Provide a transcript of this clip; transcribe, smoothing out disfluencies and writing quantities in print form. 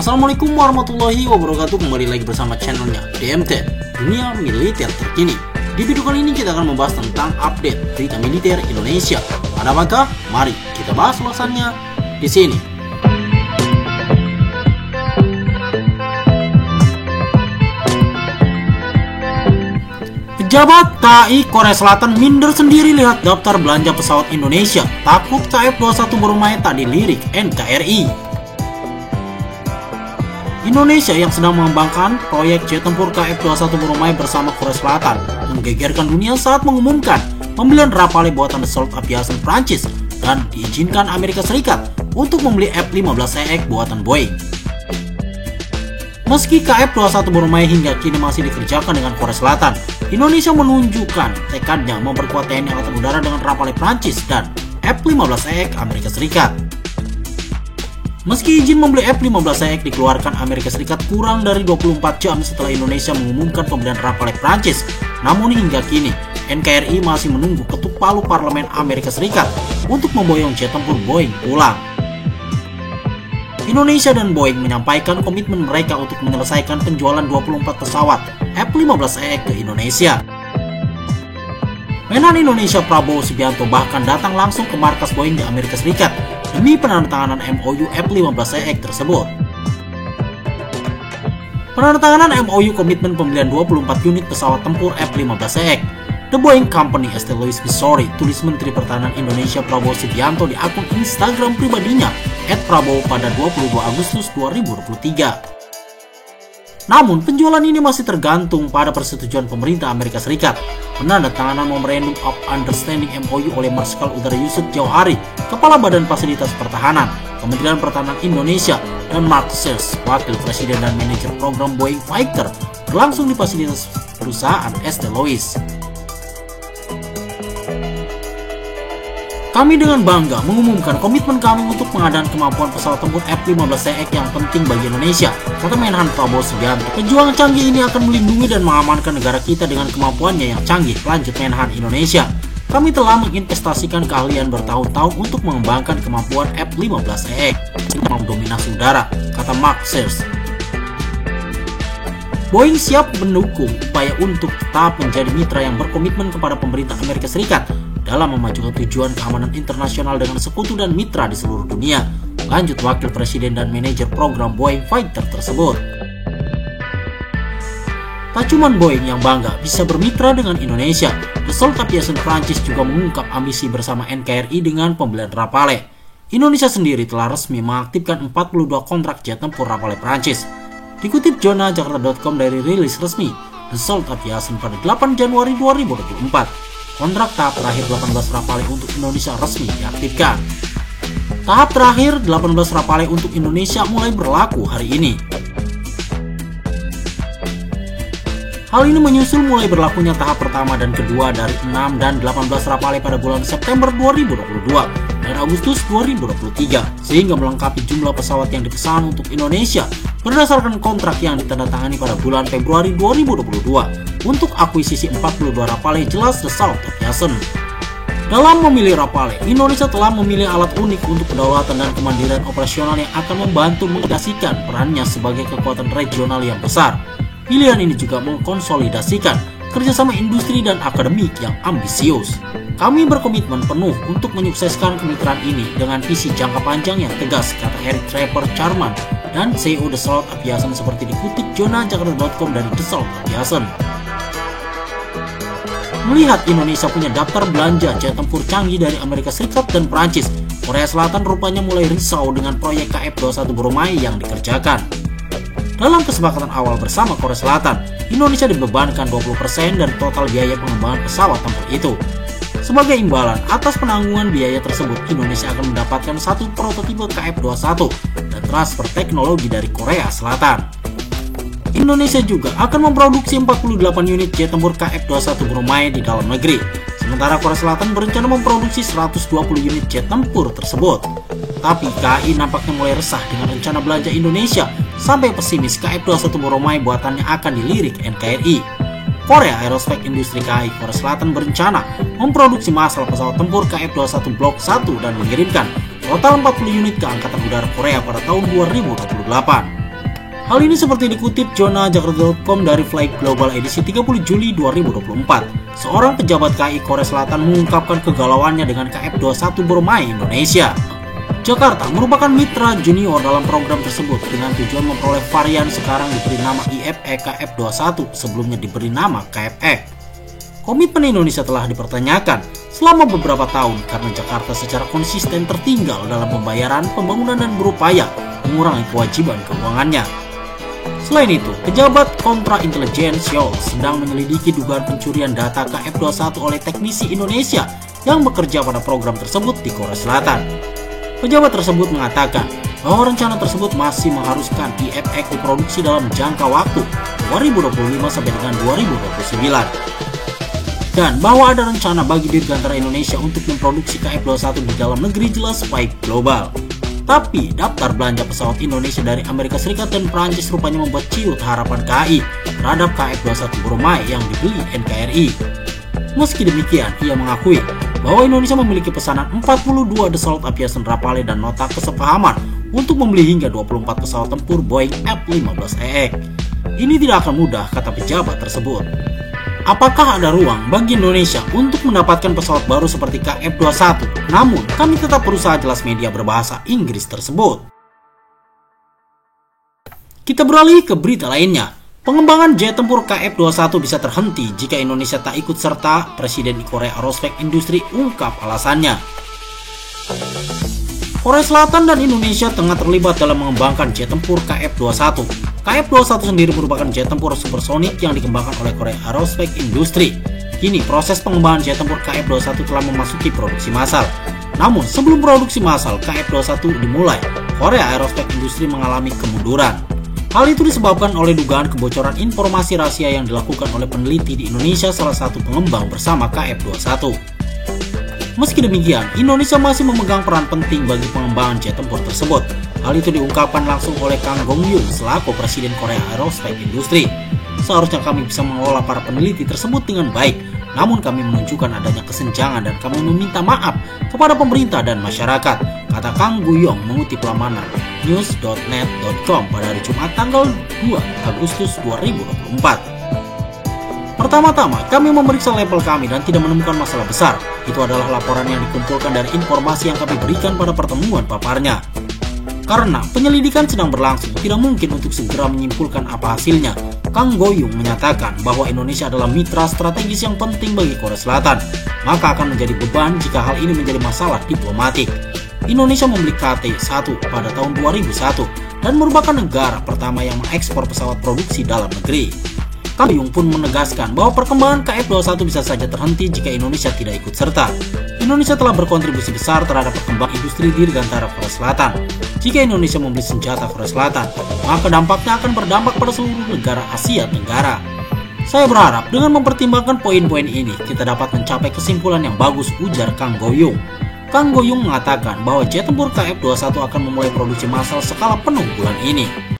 Assalamualaikum warahmatullahi wabarakatuh. Kembali lagi bersama channelnya DMT, Dunia Militer Terkini. Di video kali ini kita akan membahas tentang update berita militer Indonesia. Ada apakah? Mari kita bahas ulasannya di sini. Pejabat KAI Korea Selatan minder sendiri lihat daftar belanja pesawat Indonesia. Takut KF-21 Boromai tak dilirik NKRI. Indonesia yang sedang mengembangkan proyek jet tempur KF-21 Boromai bersama Korea Selatan menggegerkan dunia saat mengumumkan pembelian Rafale buatan Dassault Aviation Prancis dan diizinkan Amerika Serikat untuk membeli F-15EX buatan Boeing. Meski KF-21 Boromai hingga kini masih dikerjakan dengan Korea Selatan, Indonesia menunjukkan tekadnya memperkuat TNI Angkatan Udara dengan Rafale Prancis dan F-15EX Amerika Serikat. Meski izin membeli F-15EX dikeluarkan Amerika Serikat kurang dari 24 jam setelah Indonesia mengumumkan pembelian Rafale Prancis, namun hingga kini NKRI masih menunggu ketuk palu Parlemen Amerika Serikat untuk memboyong jet tempur Boeing pulang. Indonesia dan Boeing menyampaikan komitmen mereka untuk menyelesaikan penjualan 24 pesawat F-15EX ke Indonesia. Menhan Indonesia Prabowo Subianto bahkan datang langsung ke markas Boeing di Amerika Serikat demi penandatanganan MOU F-15EX tersebut. Penandatanganan MOU komitmen pembelian 24 unit pesawat tempur F-15EX The Boeing Company St. Louis, Missouri, tulis Menteri Pertahanan Indonesia Prabowo Subianto di akun Instagram pribadinya @prabowo pada 22 Agustus 2023. Namun, penjualan ini masih tergantung pada persetujuan pemerintah Amerika Serikat. Penandatanganan Memorandum of Understanding MOU oleh Marskal Udara Yusuf Jauhari, Kepala Badan Fasilitas Pertahanan, Kementerian Pertahanan Indonesia, dan Mark Sears, Wakil Presiden dan Manajer Program Boeing Fighter, berlangsung di fasilitas perusahaan St. Louis. Kami dengan bangga mengumumkan komitmen kami untuk pengadaan kemampuan pesawat tempur F-15EX yang penting bagi Indonesia, kata Menhan Prabowo Subianto. Pejuang canggih ini akan melindungi dan mengamankan negara kita dengan kemampuannya yang canggih, lanjut Menhan Indonesia. Kami telah menginvestasikan keahlian bertahun-tahun untuk mengembangkan kemampuan F-15EX yang mendominasi udara, kata Mark Sears. Boeing siap mendukung upaya untuk tetap menjadi mitra yang berkomitmen kepada pemerintah Amerika Serikat dalam memajukan tujuan keamanan internasional dengan sekutu dan mitra di seluruh dunia, lanjut Wakil Presiden dan Manajer Program Boeing Fighter tersebut. Tak cuma Boeing yang bangga bisa bermitra dengan Indonesia, Dassault Aviation Prancis juga mengungkap ambisi bersama NKRI dengan pembelian Rafale. Indonesia sendiri telah resmi mengaktifkan 42 kontrak jet tempur Rafale Prancis. Dikutip zona jakarta.com dari rilis resmi Dassault Aviation pada 8 Januari 2024. Kontrak tahap terakhir 18 Rafale untuk Indonesia resmi diaktifkan. Tahap terakhir 18 Rafale untuk Indonesia mulai berlaku hari ini. Hal ini menyusul mulai berlakunya tahap pertama dan kedua dari 6 dan 18 Rafale pada bulan September 2022 dan Agustus 2023, sehingga melengkapi jumlah pesawat yang dipesan untuk Indonesia berdasarkan kontrak yang ditandatangani pada bulan Februari 2022. Untuk akuisisi 42 Rafale jelas Dassault Aviation. Dalam memilih Rafale, Indonesia telah memilih alat unik untuk kedaulatan dan kemandirian operasional yang akan membantu mengadaptasikan perannya sebagai kekuatan regional yang besar. Pilihan ini juga mengkonsolidasikan kerjasama industri dan akademik yang ambisius. Kami berkomitmen penuh untuk menyukseskan kemitraan ini dengan visi jangka panjang yang tegas, kata Eric Trevor Charman dan CEO Dassault Aviation seperti dikutip zona jakarta.com dari Dassault Aviation. Melihat Indonesia punya daftar belanja jet tempur canggih dari Amerika Serikat dan Prancis, Korea Selatan rupanya mulai risau dengan proyek KF-21 Boromai yang dikerjakan. Dalam kesepakatan awal bersama Korea Selatan, Indonesia dibebankan 20% dari total biaya pengembangan pesawat tempur itu. Sebagai imbalan atas penanggungan biaya tersebut, Indonesia akan mendapatkan satu prototipe KF-21 dan transfer teknologi dari Korea Selatan. Indonesia juga akan memproduksi 48 unit jet tempur KF-21 Boromai di dalam negeri. Sementara Korea Selatan berencana memproduksi 120 unit jet tempur tersebut. Tapi KAI nampaknya mulai resah dengan rencana belanja Indonesia sampai pesimis KF-21 Boromai buatannya akan dilirik NKRI. Korea Aerospace Industry KAI Korea Selatan berencana memproduksi massal pesawat tempur KF-21 Block 1 dan mengirimkan total 40 unit ke Angkatan Udara Korea pada tahun 2028. Hal ini seperti dikutip zona jakarta.com dari Flight Global edisi 30 Juli 2024. Seorang pejabat KAI Korea Selatan mengungkapkan kegalauannya dengan KF-21 Boromai Indonesia. Jakarta merupakan mitra junior dalam program tersebut dengan tujuan memperoleh varian sekarang diberi nama IFE KF-21, sebelumnya diberi nama KFE. Komitmen Indonesia telah dipertanyakan selama beberapa tahun karena Jakarta secara konsisten tertinggal dalam pembayaran, pembangunan, dan berupaya mengurangi kewajiban keuangannya. Selain itu, pejabat kontra intelijen Seoul sedang menyelidiki dugaan pencurian data KF-21 oleh teknisi Indonesia yang bekerja pada program tersebut di Korea Selatan. Pejabat tersebut mengatakan bahwa rencana tersebut masih mengharuskan IFE diproduksi dalam jangka waktu 2025 sampai dengan 2029. Dan bahwa ada rencana bagi Dirgantara Indonesia untuk memproduksi KF-21 di dalam negeri jelas baik global. Tapi daftar belanja pesawat Indonesia dari Amerika Serikat dan Prancis rupanya membuat ciut harapan KAI terhadap KF-21 Boromai yang dibeli NKRI. Meski demikian, ia mengakui bahwa Indonesia memiliki pesanan 42 Dassault Aviation Rafale dan nota kesepahaman untuk membeli hingga 24 pesawat tempur Boeing F-15EX. Ini tidak akan mudah, kata pejabat tersebut. Apakah ada ruang bagi Indonesia untuk mendapatkan pesawat baru seperti KF-21? Namun, kami tetap berusaha, jelas media berbahasa Inggris tersebut. Kita beralih ke berita lainnya. Pengembangan jet tempur KF-21 bisa terhenti jika Indonesia tak ikut serta, Presiden Korea Aerospace Industry ungkap alasannya. Korea Selatan dan Indonesia tengah terlibat dalam mengembangkan jet tempur KF-21. KF-21 sendiri merupakan jet tempur supersonik yang dikembangkan oleh Korea Aerospace Industry. Kini proses pengembangan jet tempur KF-21 telah memasuki produksi massal. Namun sebelum produksi massal KF-21 dimulai, Korea Aerospace Industry mengalami kemunduran. Hal itu disebabkan oleh dugaan kebocoran informasi rahasia yang dilakukan oleh peneliti di Indonesia, salah satu pengembang bersama KF-21. Meski demikian, Indonesia masih memegang peran penting bagi pengembangan jet tempur tersebut. Hal itu diungkapkan langsung oleh Kang Gong-yoon selaku Presiden Korea Aerospace Industry. Seharusnya kami bisa mengelola para peneliti tersebut dengan baik, namun kami menunjukkan adanya kesenjangan dan kami meminta maaf kepada pemerintah dan masyarakat, kata Kang Guyong mengutip laman news.net.com pada hari Jumat tanggal 2 Agustus 2024. Pertama-tama, kami memeriksa level kami dan tidak menemukan masalah besar. Itu adalah laporan yang dikumpulkan dari informasi yang kami berikan pada pertemuan paparnya. Karena penyelidikan sedang berlangsung, tidak mungkin untuk segera menyimpulkan apa hasilnya. Kang Go-young menyatakan bahwa Indonesia adalah mitra strategis yang penting bagi Korea Selatan, maka akan menjadi beban jika hal ini menjadi masalah diplomatik. Indonesia membeli KT-1 pada tahun 2001 dan merupakan negara pertama yang mengekspor pesawat produksi dalam negeri. Kang Go-young pun menegaskan bahwa perkembangan KF-21 bisa saja terhenti jika Indonesia tidak ikut serta. Indonesia telah berkontribusi besar terhadap perkembangan industri dirgantara Korea Selatan. Jika Indonesia membeli senjata Korea Selatan, maka dampaknya akan berdampak pada seluruh negara Asia Tenggara. Saya berharap dengan mempertimbangkan poin-poin ini, kita dapat mencapai kesimpulan yang bagus, ujar Kang Go-young. Kang Go-young mengatakan bahwa jet tempur KF-21 akan memulai produksi massal skala penuh bulan ini.